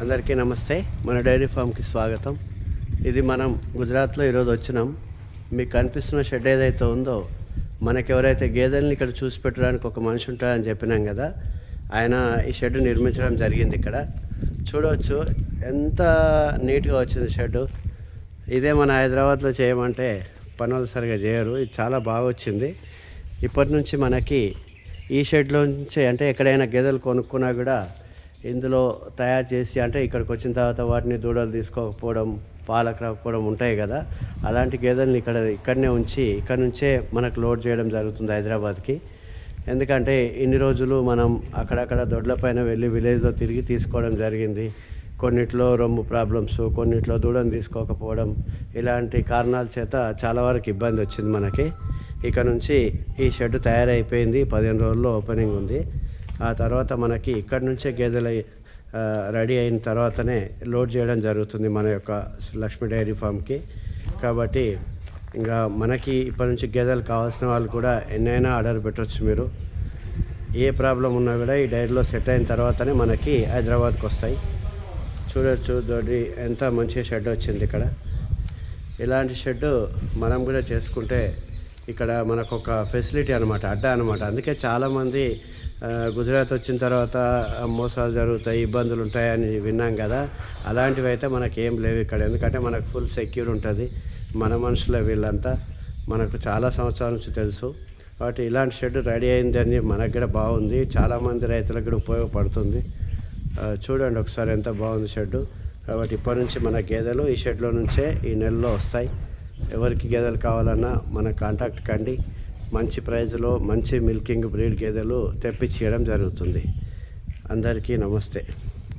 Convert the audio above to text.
అందరికీ నమస్తే. మన డైరీ ఫామ్కి స్వాగతం. ఇది మనం గుజరాత్లో ఈరోజు వచ్చినాం. మీకు కనిపిస్తున్న షెడ్ ఏదైతే ఉందో, మనకెవరైతే గేదెల్ని ఇక్కడ చూసి పెట్టడానికి ఒక మనిషి ఉంటారని చెప్పినాం కదా, ఆయన ఈ షెడ్ నిర్మించడం జరిగింది. ఇక్కడ చూడవచ్చు ఎంత నీట్గా వచ్చింది షెడ్. ఇదే మన హైదరాబాద్లో చేయమంటే పనులు సరిగా చేయరు. ఇది చాలా బాగా వచ్చింది. ఇప్పటి నుంచి మనకి ఈ షెడ్లో నుంచి అంటే ఎక్కడైనా గేదెలు కొనుక్కున్నా కూడా ఇందులో తయారు చేసి, అంటే ఇక్కడికి వచ్చిన తర్వాత వాటిని దూడలు తీసుకోకపోవడం, పాలకు రాకపోవడం ఉంటాయి కదా, అలాంటి గేదెల్ని ఇక్కడనే ఉంచి ఇక్కడ నుంచే మనకు లోడ్ చేయడం జరుగుతుంది హైదరాబాద్కి. ఎందుకంటే ఇన్ని రోజులు మనం అక్కడక్కడ దొడ్లపైన వెళ్ళి విలేజ్లో తిరిగి తీసుకోవడం జరిగింది. కొన్నిట్లో రొమ్ము ప్రాబ్లమ్స్, కొన్నిట్లో దూడను తీసుకోకపోవడం, ఇలాంటి కారణాల చేత చాలా వరకు ఇబ్బంది వచ్చింది మనకి. ఇక నుంచి ఈ షెడ్ తయారైపోయింది. 15 రోజుల్లో ఓపెనింగ్ ఉంది. ఆ తర్వాత మనకి ఇక్కడ నుంచే గేదెలు రెడీ అయిన తర్వాతనే లోడ్ చేయడం జరుగుతుంది మన యొక్క లక్ష్మీ డైరీ ఫామ్కి. కాబట్టి ఇంకా మనకి ఇప్పటి నుంచి గేదెలు కావాల్సిన వాళ్ళు కూడా ఎన్నైనా ఆర్డర్ పెట్టవచ్చు. మీరు ఏ ప్రాబ్లం ఉన్నా కూడా ఈ డైరీలో సెట్ అయిన తర్వాతనే మనకి హైదరాబాద్కి వస్తాయి. చూడవచ్చు దొడ్డి ఎంత మంచి షెడ్ వచ్చింది. ఇక్కడ ఇలాంటి షెడ్ మనం కూడా చేసుకుంటే ఇక్కడ మనకు ఒక ఫెసిలిటీ అనమాట, అడ్డా అనమాట. అందుకే చాలామంది గుజరాత్ వచ్చిన తర్వాత మోసాలు జరుగుతాయి, ఇబ్బందులు ఉంటాయని విన్నాం కదా. అలాంటివి అయితే మనకి ఏం లేవు ఇక్కడ. ఎందుకంటే మనకు ఫుల్ సెక్యూర్ ఉంటుంది. మన మనుషులే వీళ్ళంతా, మనకు చాలా సంవత్సరాల నుంచి తెలుసు. కాబట్టి ఇలాంటి షెడ్ రెడీ అయిందని మనకు కూడా బాగుంది. చాలామంది రైతులకు కూడా ఉపయోగపడుతుంది. చూడండి ఒకసారి ఎంత బాగుంది షెడ్డు. కాబట్టి ఇప్పటి నుంచి మన గేదెలు ఈ షెడ్లో నుంచే ఈ నెలలో వస్తాయి. ఎవరికి గేదెలు కావాలన్నా మన కాంటాక్ట్ కండి. మంచి ప్రైజ్లో మంచి మిల్కింగ్ బ్రీడ్ గేదెలు తెప్పించేయడం జరుగుతుంది. అందరికీ నమస్తే.